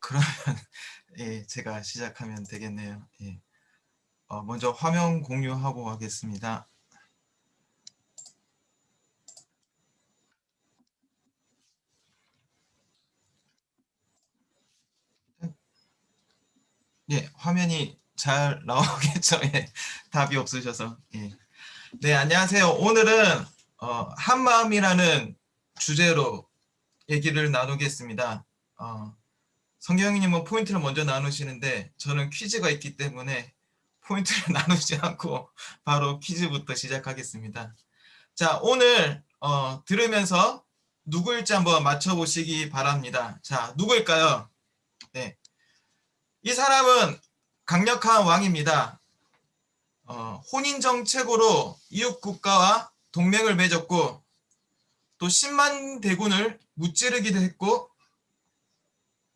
그러면 예, 제가 시작하면 되겠네요. 예. 먼저 화면 공유하고 하겠습니다. 예, 화면이 잘 나오겠죠? 예, 답이 없으셔서. 예. 네, 안녕하세요. 오늘은 한마음이라는 주제로 얘기를 나누겠습니다. 성경님은 포인트를 먼저 나누시는데 저는 퀴즈가 있기 때문에 포인트를 나누지 않고 바로 퀴즈부터 시작하겠습니다. 자, 오늘 들으면서 누구일지 한번 맞춰보시기 바랍니다. 자, 누구일까요? 네, 이 사람은 강력한 왕입니다. 혼인 정책으로 이웃 국가와 동맹을 맺었고 또 10만 대군을 무찌르기도 했고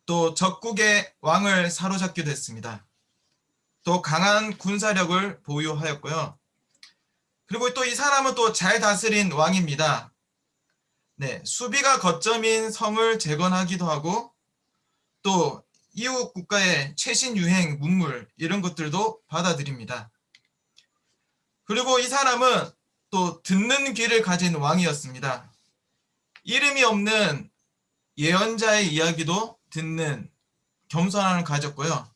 또 적국의 왕을 사로잡기도 했습니다. 또 강한 군사력을 보유하였고요. 그리고 또 이 사람은 또 잘 다스린 왕입니다. 네, 수비가 거점인 성을 재건하기도 하고 또 이웃 국가의 최신 유행 문물 이런 것들도 받아들입니다. 그리고 이 사람은 또 듣는 귀를 가진 왕이었습니다. 이름이 없는 예언자의 이야기도 듣는 겸손함을 가졌고요.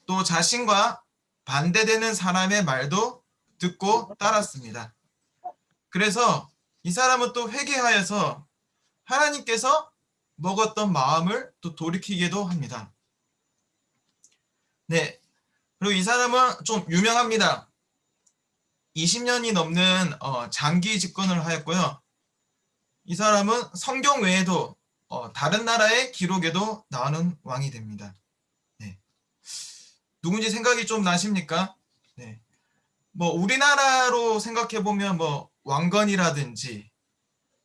또 자신과 반대되는 사람의 말도 듣고 따랐습니다. 그래서 이 사람은 또 회개하여서 하나님께서 먹었던 마음을 또 돌이키기도 합니다. 네, 그리고 이 사람은 좀 유명합니다. 20년이 넘는 장기 집권을 하였고요. 이 사람은 성경 외에도 다른 나라의 기록에도 나오는 왕이 됩니다. 네. 누군지 생각이 좀 나십니까? 네. 뭐 우리나라로 생각해 보면 뭐 왕건이라든지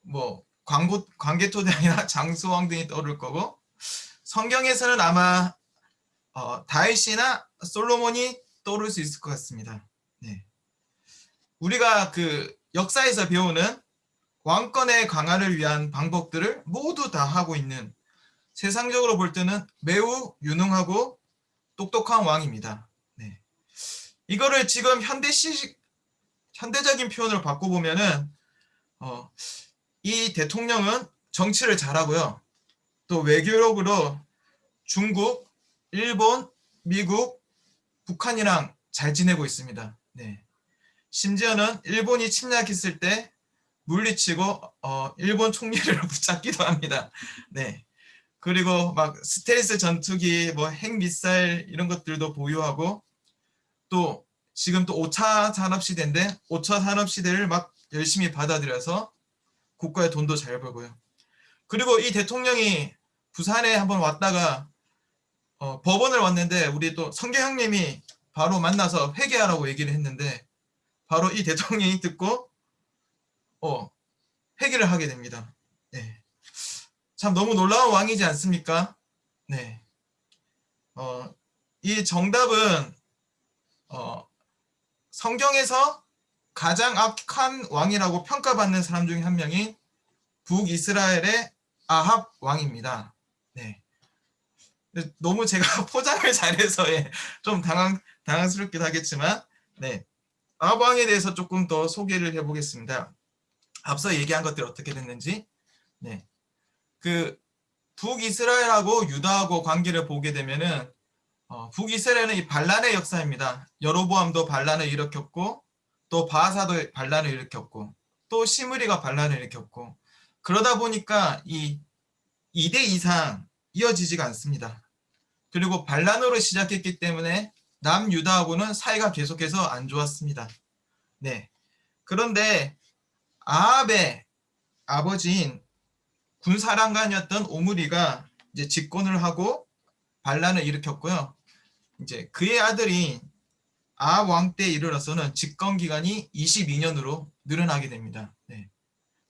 뭐 광개토대왕이나 장수왕 등이 떠오를 거고 성경에서는 아마 다윗이나 솔로몬이 떠오를 수 있을 것 같습니다. 네. 우리가 그 역사에서 배우는 왕권의 강화를 위한 방법들을 모두 다 하고 있는 세상적으로 볼 때는 매우 유능하고 똑똑한 왕입니다. 네. 이거를 지금 현대적인 표현으로 바꿔보면은 이 대통령은 정치를 잘하고요. 또 외교력으로 중국, 일본, 미국, 북한이랑 잘 지내고 있습니다. 네. 심지어는 일본이 침략했을 때 물리치고 일본 총리를 붙잡기도 합니다. 네. 그리고 막 스텔스 전투기, 뭐 핵미사일 이런 것들도 보유하고 또 지금 또 5차 산업시대인데 5차 산업시대를 막 열심히 받아들여서 국가의 돈도 잘 벌고요. 그리고 이 대통령이 부산에 한번 왔다가 법원을 왔는데 우리 또 성계형님이 바로 만나서 회개하라고 얘기를 했는데 바로 이 대통령이 듣고 회개를 하게 됩니다. 네. 참 너무 놀라운 왕이지 않습니까? 네. 이 정답은 성경에서 가장 악한 왕이라고 평가받는 사람 중에 한 명인 북이스라엘의 아합 왕입니다. 네. 너무 제가 포장을 잘해서 좀 당황스럽기도 하겠지만, 네. 아합 왕에 대해서 조금 더 소개를 해보겠습니다. 앞서 얘기한 것들 어떻게 됐는지. 네. 그 북이스라엘하고 유다하고 관계를 보게 되면은 북이스라엘은 이 반란의 역사입니다. 여로보암도 반란을 일으켰고 또 바하사도 반란을 일으켰고 또 시므리가 반란을 일으켰고 그러다 보니까 이 2대 이상 이어지지가 않습니다. 그리고 반란으로 시작했기 때문에 남유다하고는 사이가 계속해서 안 좋았습니다. 네. 그런데 아합의 아버지인 군사령관이었던 오므리가 이제 집권을 하고 반란을 일으켰고요. 이제 그의 아들인 아합 왕 때에 이르러서는 집권 기간이 22년으로 늘어나게 됩니다. 네.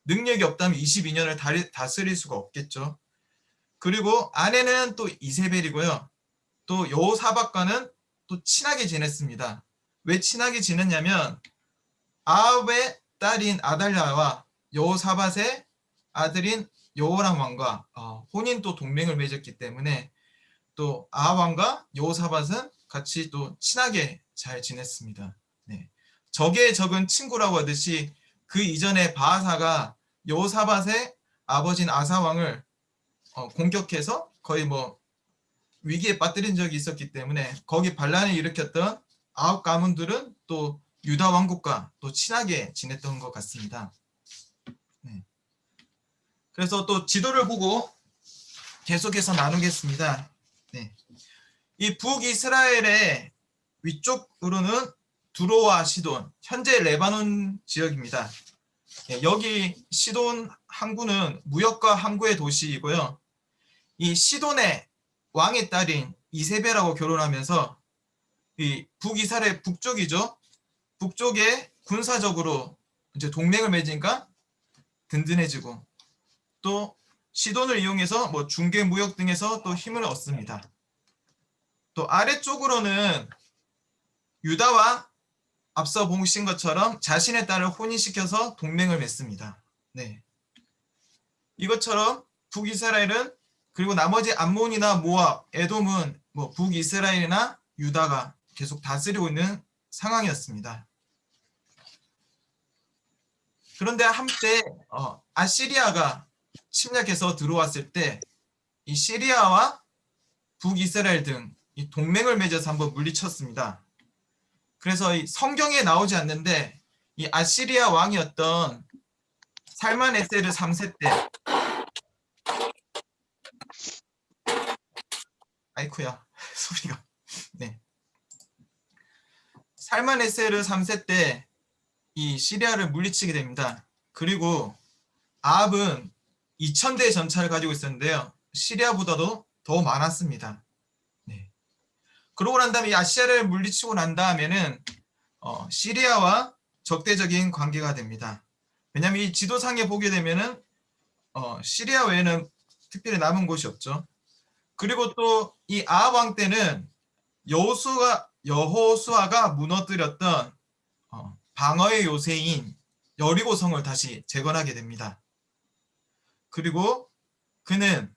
능력이 없다면 22년을 다스릴 수가 없겠죠. 그리고 아내는 또 이세벨이고요. 또 여호사밧과는 또 친하게 지냈습니다. 왜 친하게 지냈냐면 아합의 딸인 아달랴와 여호사밧의 아들인 여호람 왕과 혼인 또 동맹을 맺었기 때문에 또 아합왕과 여호사밧은 같이 또 친하게 잘 지냈습니다. 네. 적의 적은 친구라고 하듯이 그 이전에 바하사가 여호사밧의 아버지인 아사왕을 공격해서 거의 뭐 위기에 빠뜨린 적이 있었기 때문에 거기 반란을 일으켰던 아합 가문들은 또 유다 왕국과 또 친하게 지냈던 것 같습니다. 네. 그래서 또 지도를 보고 계속해서 나누겠습니다. 네. 이 북이스라엘의 위쪽으로는 두로와 시돈, 현재 레바논 지역입니다. 여기 시돈 항구는 무역과 항구의 도시이고요. 이 시돈의 왕의 딸인 이세벨하고 결혼하면서 이 북이스라엘 북쪽이죠. 북쪽에 군사적으로 이제 동맹을 맺으니까 든든해지고 또 시돈을 이용해서 뭐 중개 무역 등에서 또 힘을 얻습니다. 또 아래쪽으로는 유다와 앞서 보신 것처럼 자신의 딸을 혼인시켜서 동맹을 맺습니다. 네. 이것처럼 북이스라엘은 그리고 나머지 암몬이나 모압, 에돔은 뭐 북이스라엘이나 유다가 계속 다스리고 있는 상황이었습니다. 그런데 한때 아시리아가 침략해서 들어왔을 때 이 시리아와 북이스라엘 등 이 동맹을 맺어서 한번 물리쳤습니다. 그래서 이 성경에 나오지 않는데 이 아시리아 왕이었던 살만에세르 3세 때 아이쿠야 소리가 네. 살만에세르 3세 때 이 시리아를 물리치게 됩니다. 그리고 아합은 2000대의 전차를 가지고 있었는데요. 시리아보다도 더 많았습니다. 네. 그러고 난 다음에 이 아시리아를 물리치고 난 다음에는 시리아와 적대적인 관계가 됩니다. 왜냐하면 이 지도상에 보게 되면은 시리아 외에는 특별히 남은 곳이 없죠. 그리고 또 이 아합 왕 때는 여호수아가 무너뜨렸던 방어의 요새인 여리고성을 다시 재건하게 됩니다. 그리고 그는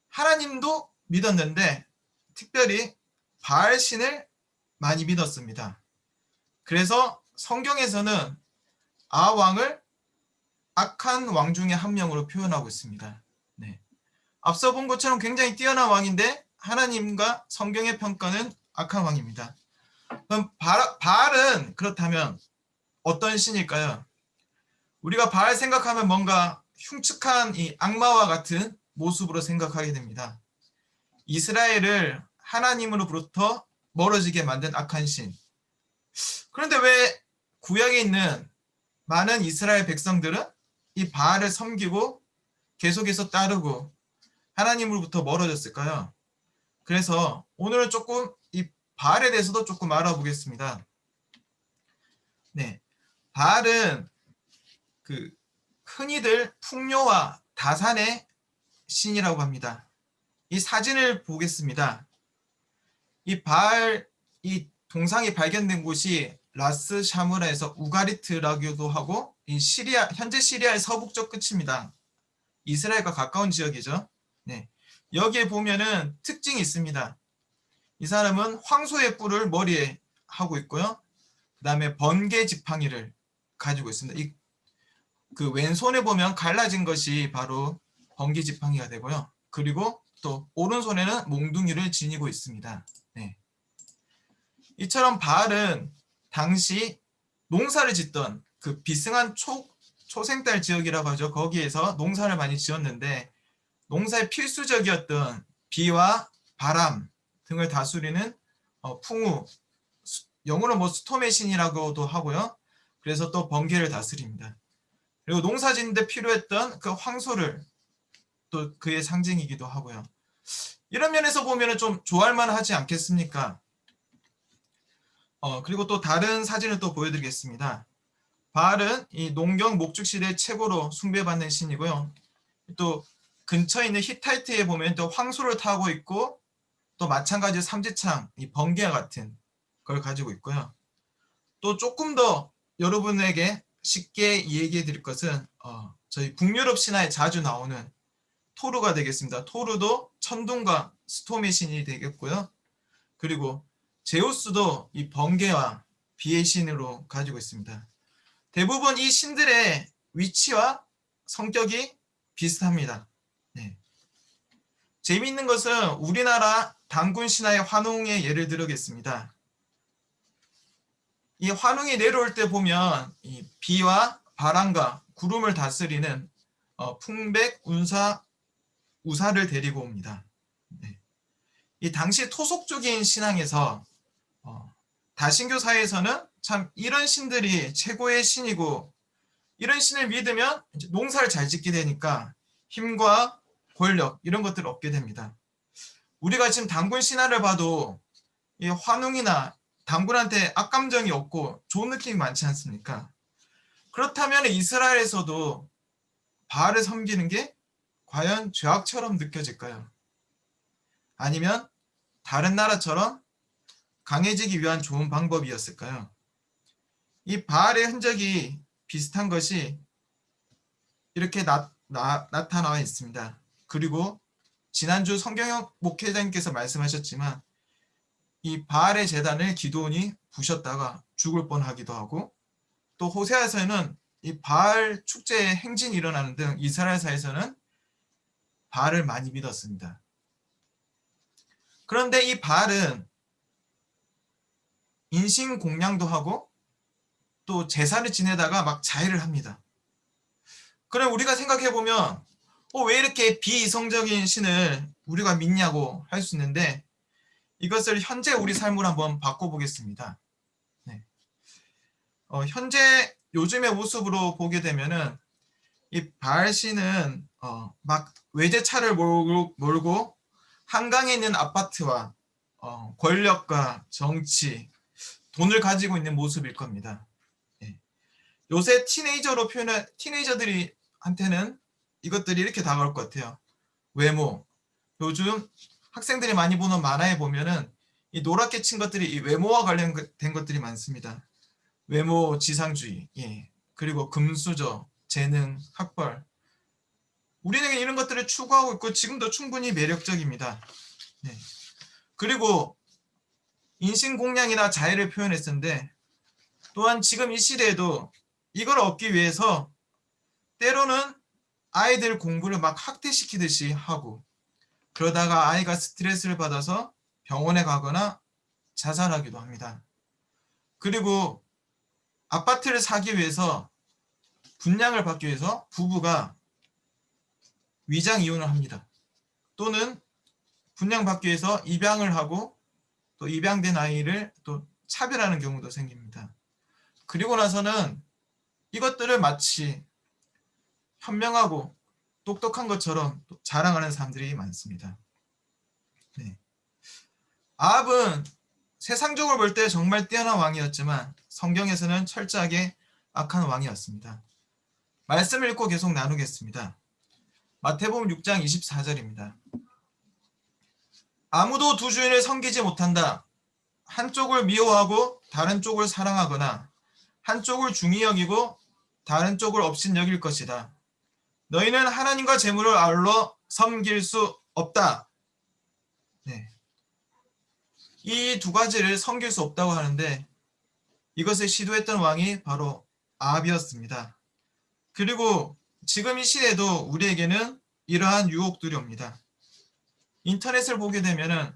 하나님도 믿었는데 특별히 바알신을 많이 믿었습니다. 그래서 성경에서는 아합 왕을 악한 왕 중에 한 명으로 표현하고 있습니다. 네. 앞서 본 것처럼 굉장히 뛰어난 왕인데 하나님과 성경의 평가는 악한 왕입니다. 그럼 바알은 그렇다면 어떤 신일까요? 우리가 바알 생각하면 뭔가 흉측한 이 악마와 같은 모습으로 생각하게 됩니다. 이스라엘을 하나님으로부터 멀어지게 만든 악한 신. 그런데 왜 구약에 있는 많은 이스라엘 백성들은 이 바알을 섬기고 계속해서 따르고 하나님으로부터 멀어졌을까요? 그래서 오늘은 조금 이 바알에 대해서도 조금 알아보겠습니다. 네, 바알은 그 흔히들 풍요와 다산의 신이라고 합니다. 이 사진을 보겠습니다. 이 바알 이 동상이 발견된 곳이 라스 샤무라에서 우가리트라고도 하고 이 현재 시리아의 서북쪽 끝입니다. 이스라엘과 가까운 지역이죠. 네, 여기에 보면은 특징이 있습니다. 이 사람은 황소의 뿔을 머리에 하고 있고요. 그 다음에 번개 지팡이를 가지고 있습니다. 그 왼손에 보면 갈라진 것이 바로 번개 지팡이가 되고요. 그리고 또 오른손에는 몽둥이를 지니고 있습니다. 네. 이처럼 바알은 당시 농사를 짓던 그 비승한 초생달 지역이라고 하죠. 거기에서 농사를 많이 지었는데 농사에 필수적이었던 비와 바람 등을 다스리는 풍우, 영어로 뭐 스톰의 신이라고도 하고요. 그래서 또 번개를 다스립니다. 그리고 농사 짓는데 필요했던 그 황소를 또 그의 상징이기도 하고요. 이런 면에서 보면 좀 좋아할 만하지 않겠습니까? 그리고 또 다른 사진을 또 보여드리겠습니다. 바알은 이 농경 목축 시대 최고로 숭배받는 신이고요. 또 근처에 있는 히타이트에 보면 또 황소를 타고 있고 또 마찬가지로 삼지창, 이 번개와 같은 걸 가지고 있고요. 또 조금 더 여러분에게 쉽게 얘기해 드릴 것은 저희 북유럽 신화에 자주 나오는 토르가 되겠습니다. 토르도 천둥과 스톰의 신이 되겠고요. 그리고 제우스도 이 번개와 비의 신으로 가지고 있습니다. 대부분 이 신들의 위치와 성격이 비슷합니다. 네. 재미있는 것은 우리나라 단군 신화의 환웅의 예를 들겠습니다. 이 환웅이 내려올 때 보면 이 비와 바람과 구름을 다스리는 풍백, 운사, 우사를 데리고 옵니다. 네. 이 당시 토속적인 신앙에서 다신교사에서는 참 이런 신들이 최고의 신이고 이런 신을 믿으면 이제 농사를 잘 짓게 되니까 힘과 권력 이런 것들을 얻게 됩니다. 우리가 지금 단군 신화를 봐도 이 환웅이나 단군한테 악감정이 없고 좋은 느낌이 많지 않습니까? 그렇다면 이스라엘에서도 바알을 섬기는 게 과연 죄악처럼 느껴질까요? 아니면 다른 나라처럼 강해지기 위한 좋은 방법이었을까요? 이 바알의 흔적이 비슷한 것이 이렇게 나타나와 있습니다. 그리고 지난주 성경영 목회자님께서 말씀하셨지만 이 바알의 제단을 기드온이 부셨다가 죽을 뻔하기도 하고 또 호세아서에는 이 바알 축제의 행진이 일어나는 등 이스라엘사에서는 바알을 많이 믿었습니다. 그런데 이 바알은 인신공양도 하고 또 제사를 지내다가 막 자해를 합니다. 그럼 우리가 생각해보면 왜 이렇게 비이성적인 신을 우리가 믿냐고 할 수 있는데 이것을 현재 우리 삶으로 한번 바꿔보겠습니다. 네. 현재 요즘의 모습으로 보게 되면은 이 바알 신은 막 외제차를 몰고 한강에 있는 아파트와 권력과 정치, 돈을 가지고 있는 모습일 겁니다. 네. 요새 티네이저들이 한테는 이것들이 이렇게 다가올 것 같아요. 외모. 요즘 학생들이 많이 보는 만화에 보면은 이 노랗게 친 것들이 이 외모와 관련된 것들이 많습니다. 외모 지상주의, 예. 그리고 금수저, 재능, 학벌. 우리는 이런 것들을 추구하고 있고 지금도 충분히 매력적입니다. 네. 그리고 인신공양이나 자애를 표현했었는데 또한 지금 이 시대에도 이걸 얻기 위해서 때로는 아이들 공부를 막 학대시키듯이 하고 그러다가 아이가 스트레스를 받아서 병원에 가거나 자살하기도 합니다. 그리고 아파트를 사기 위해서 분양을 받기 위해서 부부가 위장 이혼을 합니다. 또는 분양받기 위해서 입양을 하고 또 입양된 아이를 또 차별하는 경우도 생깁니다. 그리고 나서는 이것들을 마치 현명하고 똑똑한 것처럼 자랑하는 사람들이 많습니다. 네. 아합은 세상적으로 볼 때 정말 뛰어난 왕이었지만 성경에서는 철저하게 악한 왕이었습니다. 말씀을 읽고 계속 나누겠습니다. 마태복음 6장 24절입니다. 아무도 두 주인을 섬기지 못한다. 한쪽을 미워하고 다른 쪽을 사랑하거나 한쪽을 중히 여기고 다른 쪽을 업신여길 것이다. 너희는 하나님과 재물을 아울러 섬길 수 없다. 네. 이 두 가지를 섬길 수 없다고 하는데 이것을 시도했던 왕이 바로 아합이었습니다. 그리고 지금 이 시대에도 우리에게는 이러한 유혹들이 옵니다. 인터넷을 보게 되면은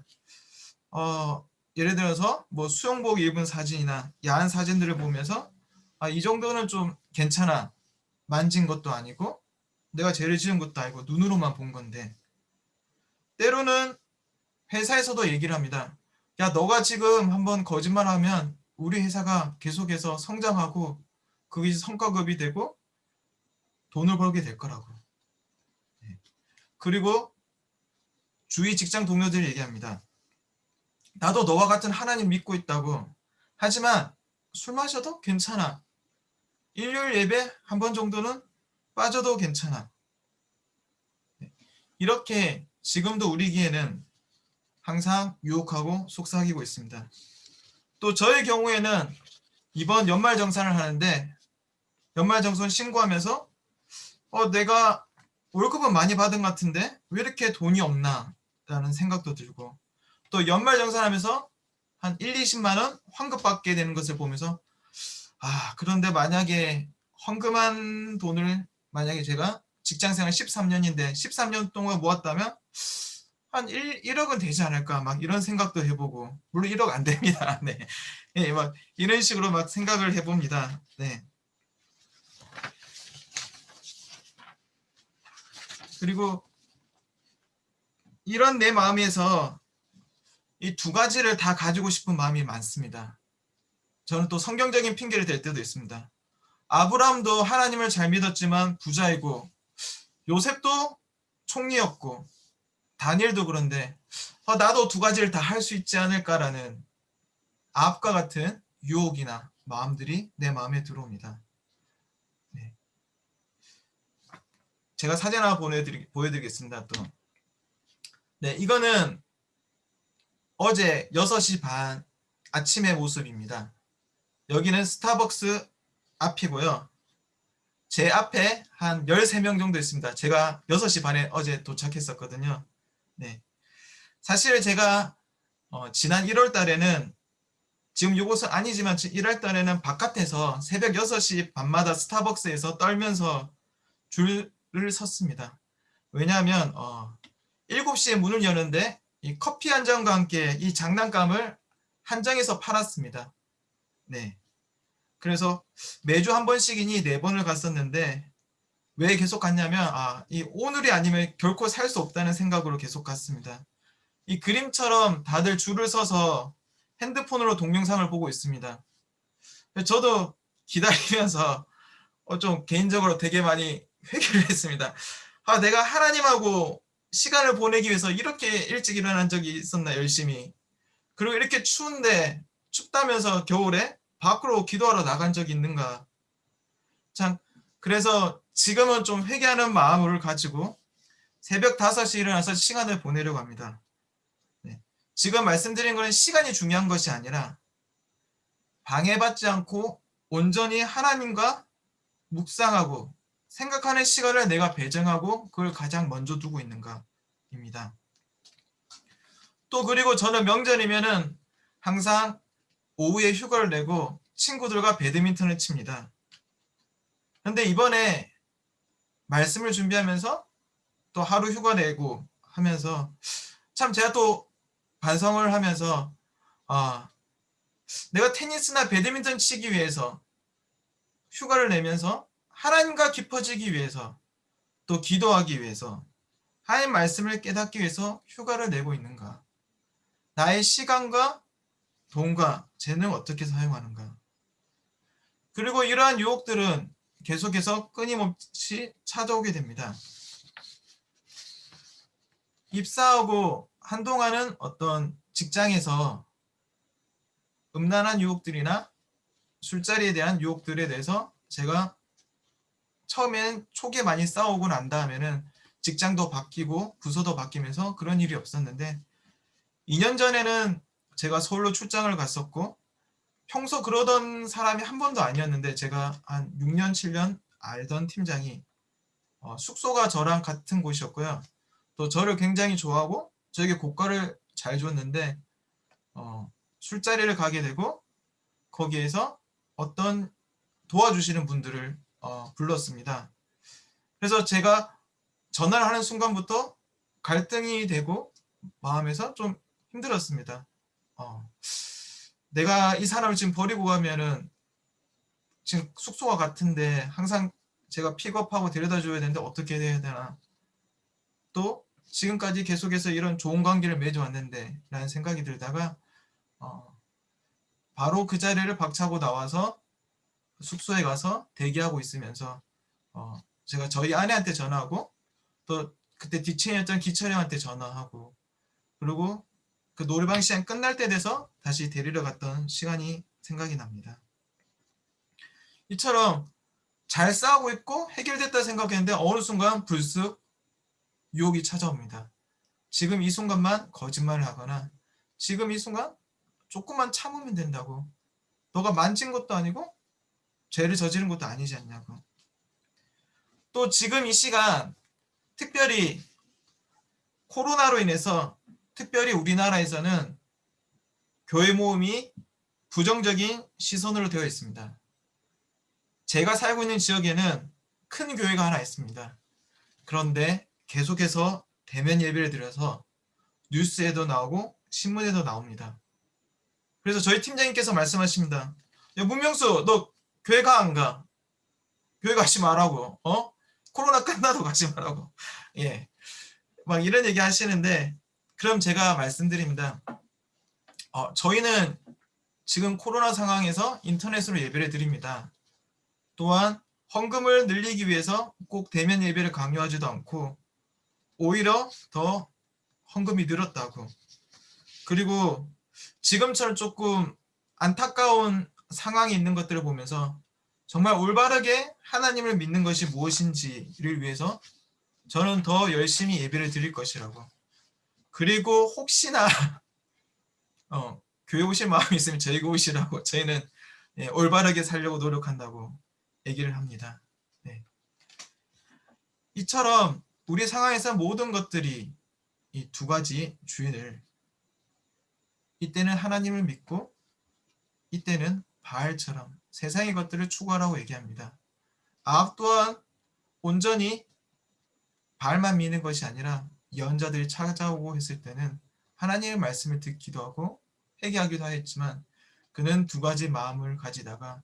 예를 들어서 뭐 수영복 입은 사진이나 야한 사진들을 보면서 이 정도는 좀 괜찮아. 만진 것도 아니고 내가 죄를 지은 것도 아니고 눈으로만 본 건데 때로는 회사에서도 얘기를 합니다. 야, 너가 지금 한번 거짓말하면 우리 회사가 계속해서 성장하고 그게 성과급이 되고 돈을 벌게 될 거라고. 그리고 주위 직장 동료들이 얘기합니다. 나도 너와 같은 하나님 믿고 있다고. 하지만 술 마셔도 괜찮아. 일요일 예배 한 번 정도는 빠져도 괜찮아. 이렇게 지금도 우리 귀에는 항상 유혹하고 속삭이고 있습니다. 또 저의 경우에는 이번 연말정산을 하는데 연말정산 신고하면서 내가 월급은 많이 받은 것 같은데 왜 이렇게 돈이 없나 라는 생각도 들고, 또 연말정산하면서 한 1, 20만 원 환급 받게 되는 것을 보면서 그런데 만약에 헌금한 돈을, 만약에 제가 직장생활 13년인데 13년 동안 모았다면 한 1억은 되지 않을까, 막 이런 생각도 해보고, 물론 1억 안 됩니다. 네. 예, 막 이런 식으로 막 생각을 해봅니다. 네. 그리고 이런 내 마음에서 이 두 가지를 다 가지고 싶은 마음이 많습니다. 저는 또 성경적인 핑계를 댈 때도 있습니다. 아브라함도 하나님을 잘 믿었지만 부자이고, 요셉도 총리였고, 다니엘도 그런데 나도 두 가지를 다 할 수 있지 않을까라는 아합과 같은 유혹이나 마음들이 내 마음에 들어옵니다. 네. 제가 사진 하나 보여드리겠습니다. 또. 네, 이거는 어제 6시 반 아침의 모습입니다. 여기는 스타벅스 앞이고요. 제 앞에 한 13명 정도 있습니다. 제가 6시 반에 어제 도착했었거든요. 네. 사실 제가 지난 1월 달에는, 지금 이곳은 아니지만 1월 달에는 바깥에서 새벽 6시 반마다 스타벅스에서 떨면서 줄을 섰습니다. 왜냐하면 7시에 문을 여는데 이 커피 한 잔과 함께 이 장난감을 한정해서 팔았습니다. 네. 그래서 매주 한 번씩이니 4번을 갔었는데, 왜 계속 갔냐면 이 오늘이 아니면 결코 살 수 없다는 생각으로 계속 갔습니다. 이 그림처럼 다들 줄을 서서 핸드폰으로 동영상을 보고 있습니다. 저도 기다리면서 좀 개인적으로 되게 많이 회개를 했습니다. 내가 하나님하고 시간을 보내기 위해서 이렇게 일찍 일어난 적이 있었나, 열심히. 그리고 이렇게 추운데, 춥다면서 겨울에 밖으로 기도하러 나간 적이 있는가. 참, 그래서 지금은 좀 회개하는 마음을 가지고 새벽 5시에 일어나서 시간을 보내려고 합니다. 네. 지금 말씀드린 것은 시간이 중요한 것이 아니라 방해받지 않고 온전히 하나님과 묵상하고 생각하는 시간을 내가 배정하고 그걸 가장 먼저 두고 있는가입니다. 또 그리고 저는 명절이면은 항상 오후에 휴가를 내고 친구들과 배드민턴을 칩니다. 근데 이번에 말씀을 준비하면서 또 하루 휴가 내고 하면서 참 제가 또 반성을 하면서 내가 테니스나 배드민턴 치기 위해서 휴가를 내면서 하나님과 깊어지기 위해서, 또 기도하기 위해서, 하나님 말씀을 깨닫기 위해서 휴가를 내고 있는가? 나의 시간과 돈과 재능을 어떻게 사용하는가? 그리고 이러한 유혹들은 계속해서 끊임없이 찾아오게 됩니다. 입사하고 한동안은 어떤 직장에서 음란한 유혹들이나 술자리에 대한 유혹들에 대해서 제가 처음엔 초기에 많이 싸우고 난 다음에는 직장도 바뀌고 부서도 바뀌면서 그런 일이 없었는데, 2년 전에는 제가 서울로 출장을 갔었고, 평소 그러던 사람이 한 번도 아니었는데 제가 한 6년 7년 알던 팀장이 숙소가 저랑 같은 곳이었고요. 또 저를 굉장히 좋아하고 저에게 고가를 잘 줬는데 술자리를 가게 되고 거기에서 어떤 도와주시는 분들을 불렀습니다. 그래서 제가 전화를 하는 순간부터 갈등이 되고 마음에서 좀 힘들었습니다. 내가 이 사람을 지금 버리고 가면은 지금 숙소가 같은데 항상 제가 픽업하고 데려다 줘야 되는데 어떻게 해야 되나. 또 지금까지 계속해서 이런 좋은 관계를 맺어왔는데 라는 생각이 들다가 바로 그 자리를 박차고 나와서 숙소에 가서 대기하고 있으면서 제가 저희 아내한테 전화하고, 또 그때 뒷채였던 기철형한테 전화하고, 그리고 그 노래방 시간 끝날 때 돼서 다시 데리러 갔던 시간이 생각이 납니다. 이처럼 잘 싸우고 있고 해결됐다 생각했는데 어느 순간 불쑥 유혹이 찾아옵니다. 지금 이 순간만 거짓말을 하거나, 지금 이 순간 조금만 참으면 된다고, 너가 만진 것도 아니고 죄를 저지른 것도 아니지 않냐고, 또 지금 이 시간 특별히 코로나로 인해서 특별히 우리나라에서는 교회 모임이 부정적인 시선으로 되어 있습니다. 제가 살고 있는 지역에는 큰 교회가 하나 있습니다. 그런데 계속해서 대면 예배를 드려서 뉴스에도 나오고 신문에도 나옵니다. 그래서 저희 팀장님께서 말씀하십니다. 야, 문명수, 너 교회 가 안 가? 교회 가지 말라고. 코로나 끝나도 가지 말라고. 예. 막 이런 얘기 하시는데, 그럼 제가 말씀드립니다. 저희는 지금 코로나 상황에서 인터넷으로 예배를 드립니다. 또한 헌금을 늘리기 위해서 꼭 대면 예배를 강요하지도 않고 오히려 더 헌금이 늘었다고. 그리고 지금처럼 조금 안타까운 상황이 있는 것들을 보면서 정말 올바르게 하나님을 믿는 것이 무엇인지를 위해서 저는 더 열심히 예배를 드릴 것이라고. 그리고 혹시나 교회 오실 마음이 있으면 저희가 오시라고. 저희는 올바르게 살려고 노력한다고 얘기를 합니다. 네. 이처럼 우리 상황에서 모든 것들이 이 두 가지 주인을, 이때는 하나님을 믿고 이때는 바알처럼 세상의 것들을 추구하라고 얘기합니다. 아합 또한 온전히 바알만 믿는 것이 아니라 예언자들이 찾아오고 했을 때는 하나님의 말씀을 듣기도 하고 회개하기도 하였지만 그는 두 가지 마음을 가지다가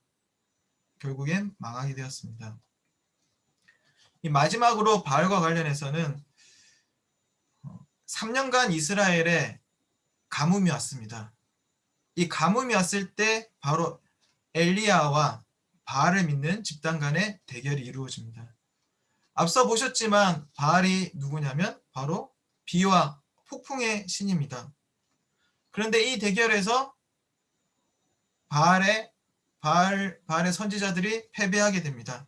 결국엔 망하게 되었습니다. 이 마지막으로 바알과 관련해서는 3년간 이스라엘에 가뭄이 왔습니다. 이 가뭄이 왔을 때 바로 엘리야와 바알을 믿는 집단 간의 대결이 이루어집니다. 앞서 보셨지만 바알이 누구냐면 바로 비와 폭풍의 신입니다. 그런데 이 대결에서 바알의 선지자들이 패배하게 됩니다.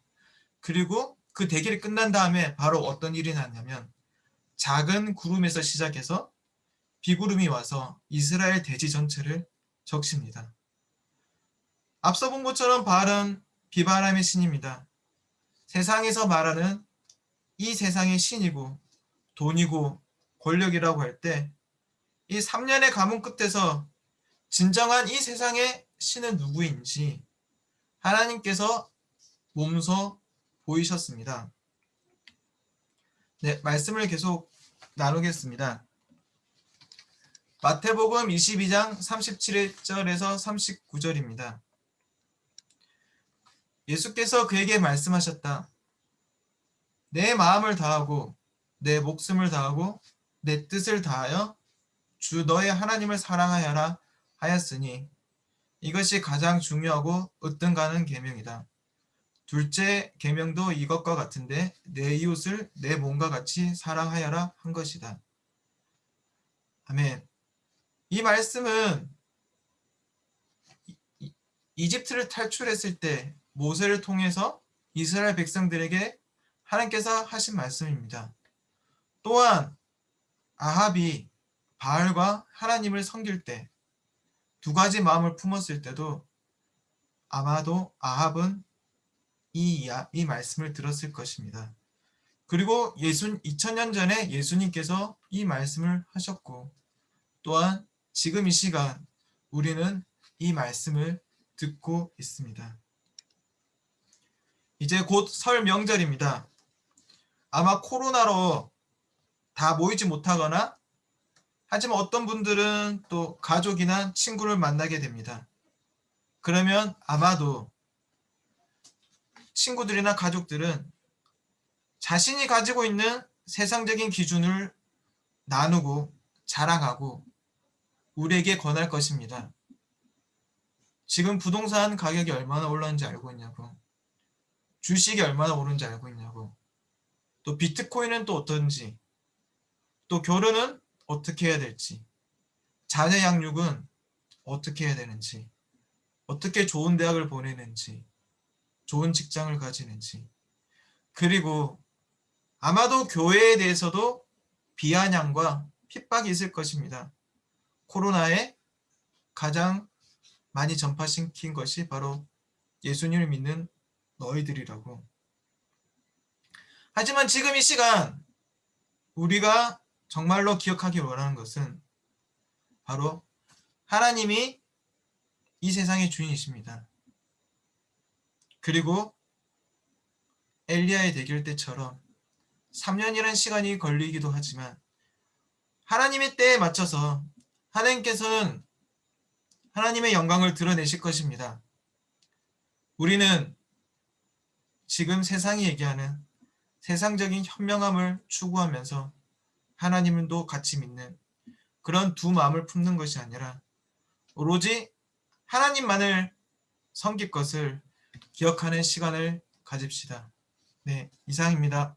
그리고 그 대결이 끝난 다음에 바로 어떤 일이 났냐면 작은 구름에서 시작해서 비구름이 와서 이스라엘 대지 전체를 적십니다. 앞서 본 것처럼 바알은 비바람의 신입니다. 세상에서 말하는 이 세상의 신이고 돈이고 권력이라고 할 때 이 3년의 가뭄 끝에서 진정한 이 세상의 신은 누구인지 하나님께서 몸소 보이셨습니다. 네, 말씀을 계속 나누겠습니다. 마태복음 22장 37절에서 39절입니다. 예수께서 그에게 말씀하셨다. 내 마음을 다하고 내 목숨을 다하고 내 뜻을 다하여 주 너의 하나님을 사랑하여라 하였으니 이것이 가장 중요하고 으뜸가는 계명이다. 둘째 계명도 이것과 같은데 내 이웃을 내 몸과 같이 사랑하여라 한 것이다. 아멘. 이 말씀은 이집트를 탈출했을 때 모세를 통해서 이스라엘 백성들에게 하나님께서 하신 말씀입니다. 또한 아합이 바알과 하나님을 섬길 때 두 가지 마음을 품었을 때도 아마도 아합은 이 말씀을 들었을 것입니다. 그리고 2000년 전에 예수님께서 이 말씀을 하셨고 또한 지금 이 시간 우리는 이 말씀을 듣고 있습니다. 이제 곧 설 명절입니다. 아마 코로나로 다 모이지 못하거나 하지만 어떤 분들은 또 가족이나 친구를 만나게 됩니다. 그러면 아마도 친구들이나 가족들은 자신이 가지고 있는 세상적인 기준을 나누고 자랑하고 우리에게 권할 것입니다. 지금 부동산 가격이 얼마나 올랐는지 알고 있냐고, 주식이 얼마나 오른지 알고 있냐고, 또 비트코인은 또 어떤지, 또 결혼은 어떻게 해야 될지, 자녀 양육은 어떻게 해야 되는지, 어떻게 좋은 대학을 보내는지, 좋은 직장을 가지는지, 그리고 아마도 교회에 대해서도 비아냥과 핍박이 있을 것입니다. 코로나에 가장 많이 전파시킨 것이 바로 예수님을 믿는 너희들이라고. 하지만 지금 이 시간 우리가 정말로 기억하기 원하는 것은 바로 하나님이 이 세상의 주인이십니다. 그리고 엘리야의 대결 때처럼 3년이라는 시간이 걸리기도 하지만 하나님의 때에 맞춰서 하나님께서는 하나님의 영광을 드러내실 것입니다. 우리는 지금 세상이 얘기하는 세상적인 현명함을 추구하면서 하나님도 같이 믿는 그런 두 마음을 품는 것이 아니라 오로지 하나님만을 섬길 것을 기억하는 시간을 가집시다. 네, 이상입니다.